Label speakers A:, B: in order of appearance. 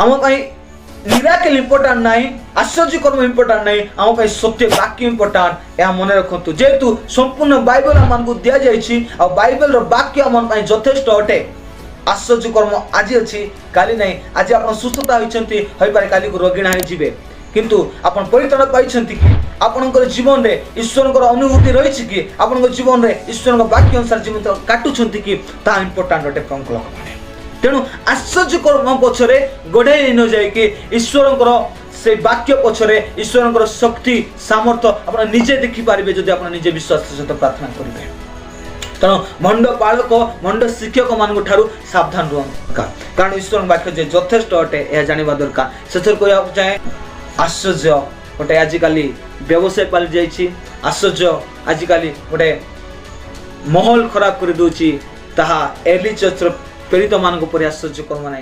A: आम miracle important ना आश्चर्य कर्म इंपोर्टाट ना आम सत्य वाक्य इंपोर्टाट यह मन रखु जेहेतु संपूर्ण बाइबल आम दि जाइए बाइबल वाक्य आम यथेष्ट अटे आश्चर्य कर्म आज अच्छी काली ना आज आप सुस्थता होती काली को रोगिणा जी किंतु आपण परित्राण पाई कि आपणकर जीवन रे ईश्वर अनुभूति रही कि आपण जीवन रे ईश्वर वाक्य अनुसार जीवन काटुंट कि ता इंपोर्टाट अटे प्रमुख लोक मैंने तेणु आश्चर्य कर्म पछरे गोड़े न जाए ईश्वर से वाक्य पछरे ईश्वर शक्ति सामर्थ्य आप निजे देखिपारे जदि आप निजे विश्वास सहित प्रार्थना करेंगे। तेणु मंड पालक मंड शिक्षक मान ठारू सावधान रुहंतु कारण ईश्वर वाक्य यथेष्ट अटे यह जानवा दरकार से कहना चाहे आश्चर्य गोटे आजिकल व्यवसाय पाल जाइए आश्चर्य आजिकल गोटे महल खराब कर दूची ताहा एर्ली चर्च प्रेरित मान आश्चर्य कर्म ना।